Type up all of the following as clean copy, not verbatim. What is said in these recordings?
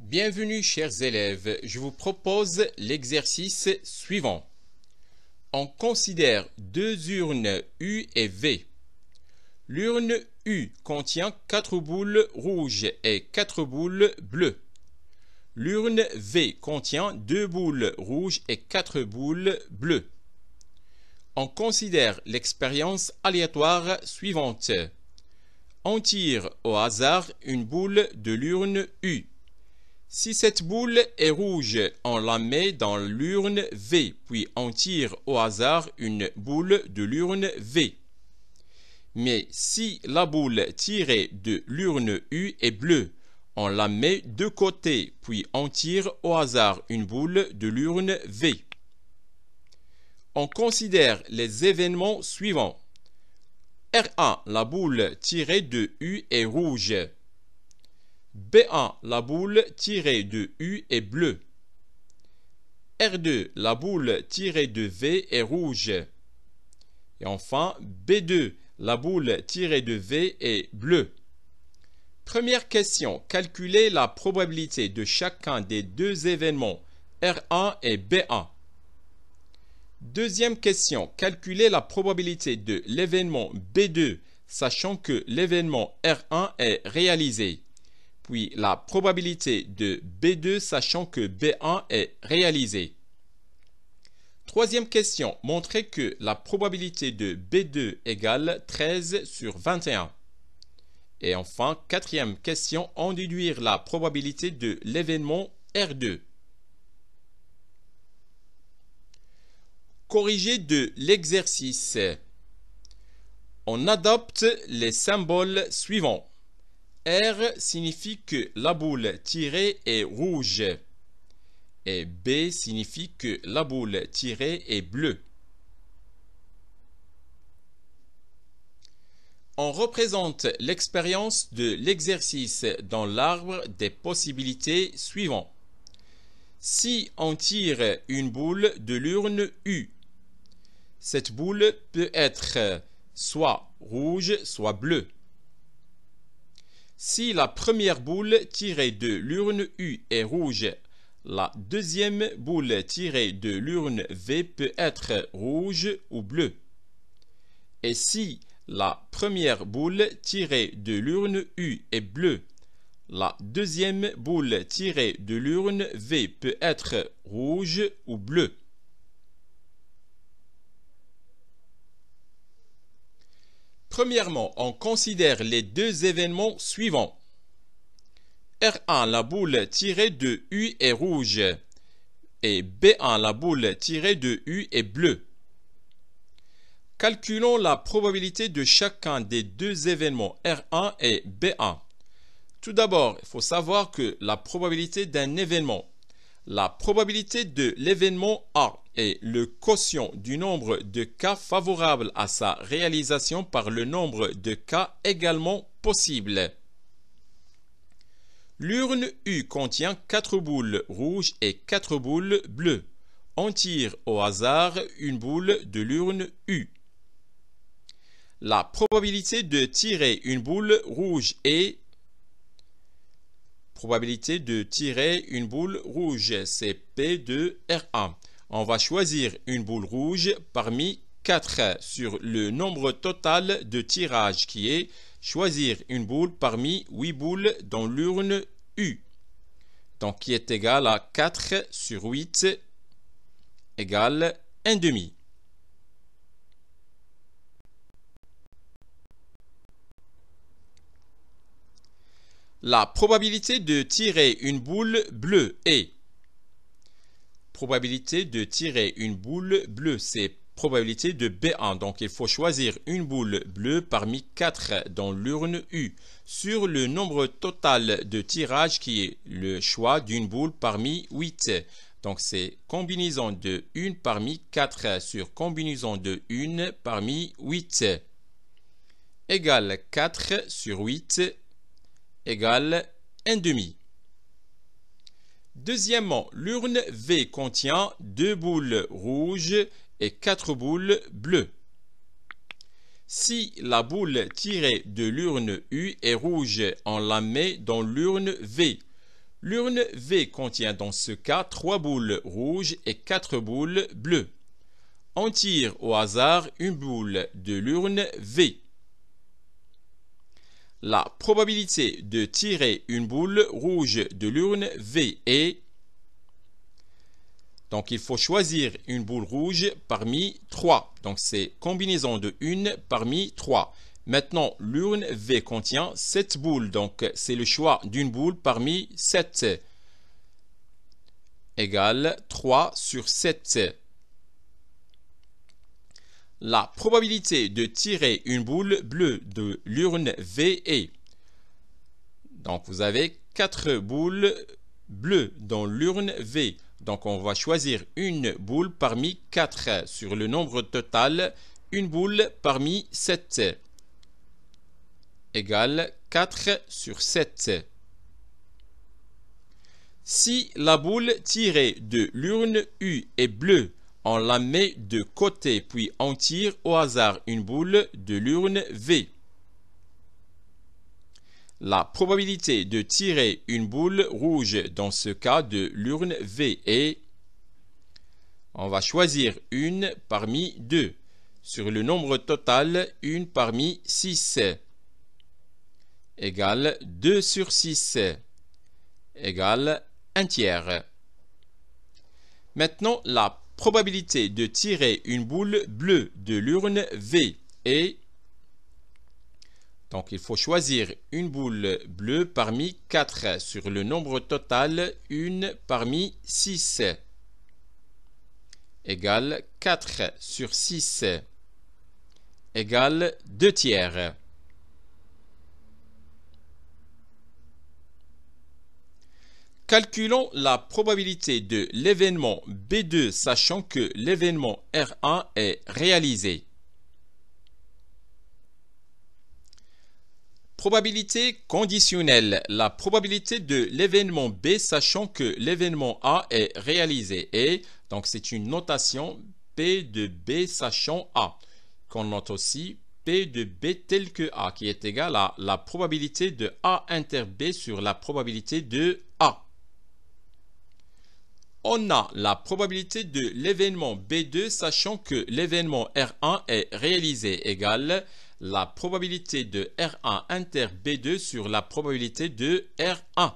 Bienvenue chers élèves, je vous propose l'exercice suivant. On considère deux urnes U et V. L'urne U contient 4 boules rouges et 4 boules bleues. L'urne V contient 2 boules rouges et 4 boules bleues. On considère l'expérience aléatoire suivante. On tire au hasard une boule de l'urne U. Si cette boule est rouge, on la met dans l'urne V, puis on tire au hasard une boule de l'urne V. Mais si la boule tirée de l'urne U est bleue, on la met de côté, puis on tire au hasard une boule de l'urne V. On considère les événements suivants. R1, la boule tirée de U est rouge. B1, la boule tirée de U est bleue. R2, la boule tirée de V est rouge. Et enfin, B2, la boule tirée de V est bleue. Première question, calculez la probabilité de chacun des deux événements R1 et B1. Deuxième question, calculez la probabilité de l'événement B2, sachant que l'événement R1 est réalisé. Puis la probabilité de B2 sachant que B1 est réalisé. Troisième question, montrez que la probabilité de B2 égale 13 sur 21. Et enfin, quatrième question, en déduire la probabilité de l'événement R2. Corrigé de l'exercice. On adopte les symboles suivants. R signifie que la boule tirée est rouge et B signifie que la boule tirée est bleue. On représente l'expérience de l'exercice dans l'arbre des possibilités suivant. Si on tire une boule de l'urne U, cette boule peut être soit rouge, soit bleue. Si la première boule tirée de l'urne U est rouge, la deuxième boule tirée de l'urne V peut être rouge ou bleue. Et si la première boule tirée de l'urne U est bleue, la deuxième boule tirée de l'urne V peut être rouge ou bleue. Premièrement, on considère les deux événements suivants. R1, la boule tirée de U est rouge et B1, la boule tirée de U est bleue. Calculons la probabilité de chacun des deux événements R1 et B1. Tout d'abord, il faut savoir que la probabilité d'un événement, la probabilité de l'événement A est le quotient du nombre de cas favorables à sa réalisation par le nombre de cas également possibles. L'urne U contient 4 boules rouges et 4 boules bleues. On tire au hasard une boule de l'urne U. La probabilité de tirer une boule rouge est probabilité de tirer une boule rouge, c'est P de R1. On va choisir une boule rouge parmi 4 sur le nombre total de tirages qui est choisir une boule parmi 8 boules dans l'urne U. Donc qui est égal à 4 sur 8 égale 1/2. La probabilité de tirer une boule bleue est probabilité de tirer une boule bleue, c'est probabilité de B1. Donc, il faut choisir une boule bleue parmi 4 dans l'urne U sur le nombre total de tirages qui est le choix d'une boule parmi 8. Donc, c'est combinaison de 1 parmi 4 sur combinaison de 1 parmi 8 égale 4 sur 8 égale 1/2. Deuxièmement, l'urne V contient 2 boules rouges et 4 boules bleues. Si la boule tirée de l'urne U est rouge, on la met dans l'urne V. L'urne V contient dans ce cas 3 boules rouges et 4 boules bleues. On tire au hasard une boule de l'urne V. La probabilité de tirer une boule rouge de l'urne V est... Donc, il faut choisir une boule rouge parmi 3. Donc, c'est combinaison de 1 parmi 3. Maintenant, l'urne V contient 7 boules. Donc, c'est le choix d'une boule parmi 7. Égale 3 sur 7. La probabilité de tirer une boule bleue de l'urne V est... Donc, vous avez 4 boules bleues dans l'urne V. Donc, on va choisir une boule parmi 4. Sur le nombre total, une boule parmi 7. Égale 4 sur 7. Si la boule tirée de l'urne U est bleue, on la met de côté, puis on tire au hasard une boule de l'urne V. La probabilité de tirer une boule rouge dans ce cas de l'urne V est... On va choisir une parmi 2. Sur le nombre total, une parmi 6. Égale 2 sur 6. Égale 1 tiers. Maintenant, la probabilité de tirer une boule bleue de l'urne V est... Donc, il faut choisir une boule bleue parmi 4. Sur le nombre total, une parmi 6. Égale 4 sur 6. Égale 2 tiers. Calculons la probabilité de l'événement B2 sachant que l'événement R1 est réalisé. Probabilité conditionnelle. La probabilité de l'événement B sachant que l'événement A est réalisé est, donc c'est une notation P de B sachant A, qu'on note aussi P de B tel que A, qui est égal à la probabilité de A inter B sur la probabilité de A. On a la probabilité de l'événement B2 sachant que l'événement R1 est réalisé égale la probabilité de R1 inter B2 sur la probabilité de R1.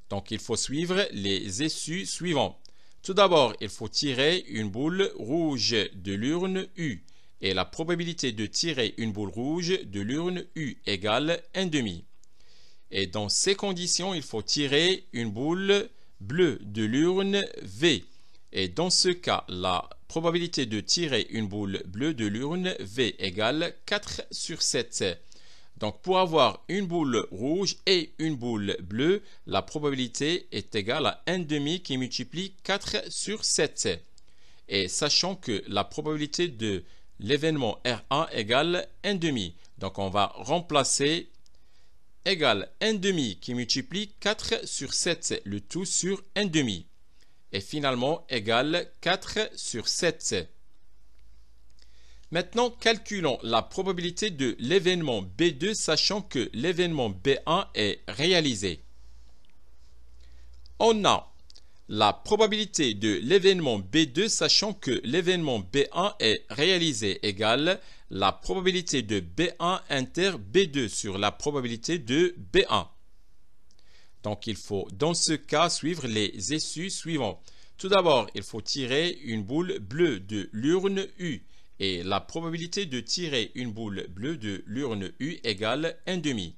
Donc, il faut suivre les issues suivants. Tout d'abord, il faut tirer une boule rouge de l'urne U. Et la probabilité de tirer une boule rouge de l'urne U égale 1,5. Et dans ces conditions, il faut tirer une boule bleue de l'urne V. Et dans ce cas, la probabilité de tirer une boule bleue de l'urne V égale 4 sur 7. Donc, pour avoir une boule rouge et une boule bleue, la probabilité est égale à 1,5 qui multiplie 4 sur 7. Et sachant que la probabilité de l'événement R1 égale 1,5. Donc, on va remplacer égale 1,5 qui multiplie 4 sur 7, le tout sur 1,5. Et finalement, égale 4 sur 7. Maintenant, calculons la probabilité de l'événement B2 sachant que l'événement B1 est réalisé. On a la probabilité de l'événement B2 sachant que l'événement B1 est réalisé égale la probabilité de B1 inter B2 sur la probabilité de B1. Donc, il faut dans ce cas suivre les issues suivants. Tout d'abord, il faut tirer une boule bleue de l'urne U. Et la probabilité de tirer une boule bleue de l'urne U égale 1,5.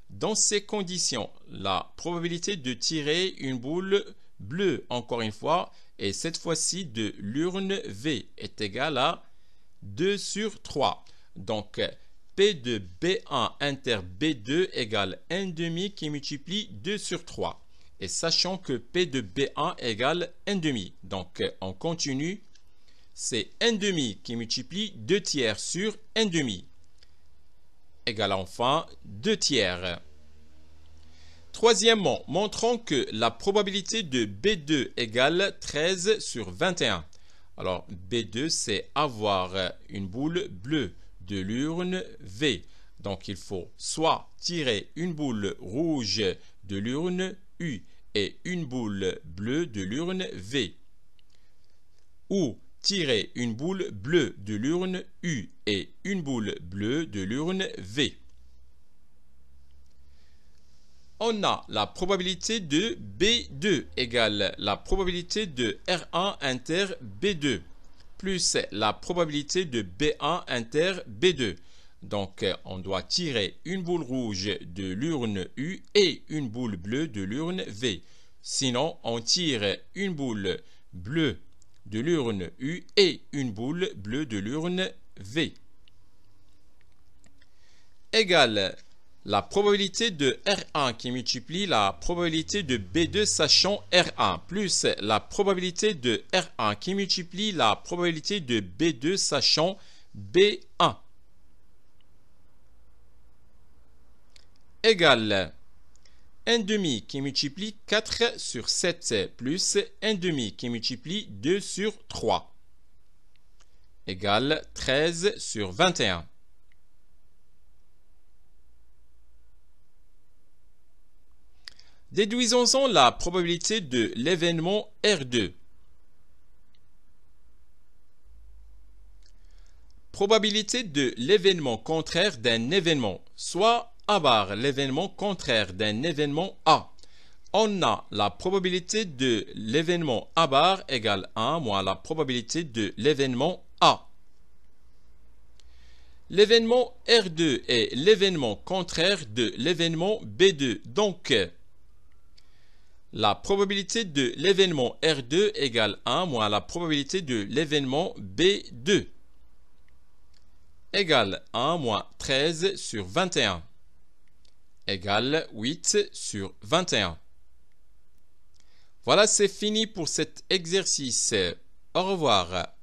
Dans ces conditions, la probabilité de tirer une boule bleue, encore une fois, et cette fois-ci de l'urne V est égale à 2 sur 3. Donc, P de B1 inter B2 égale 1,5 qui multiplie 2 sur 3. Et sachant que P de B1 égale 1,5. Donc, on continue. C'est 1,5 qui multiplie 2 tiers sur 1,5. Égale enfin 2 tiers. Troisièmement, montrons que la probabilité de B2 égale 13 sur 21. Alors, B2, c'est avoir une boule bleue de l'urne V. Donc, il faut soit tirer une boule rouge de l'urne U et une boule bleue de l'urne V. Ou tirer une boule bleue de l'urne U et une boule bleue de l'urne V. On a la probabilité de B2 égale la probabilité de R1 inter B2 plus la probabilité de B1 inter B2. Donc, on doit tirer une boule rouge de l'urne U et une boule bleue de l'urne V. Sinon, on tire une boule bleue de l'urne U et une boule bleue de l'urne V. Égale la probabilité de R1 qui multiplie la probabilité de B2 sachant R1 plus la probabilité de R1 qui multiplie la probabilité de B2 sachant B1 égale 1/2 qui multiplie 4 sur 7 plus 1/2 qui multiplie 2 sur 3 égale 13 sur 21. Déduisons-en la probabilité de l'événement R2. Probabilité de l'événement contraire d'un événement, soit A bar l'événement contraire d'un événement A. On a la probabilité de l'événement A bar égale 1 moins la probabilité de l'événement A. L'événement R2 est l'événement contraire de l'événement B2. Donc, la probabilité de l'événement R2 égale 1 moins la probabilité de l'événement B2 égale 1 moins 13 sur 21 égale 8 sur 21. Voilà, c'est fini pour cet exercice. Au revoir.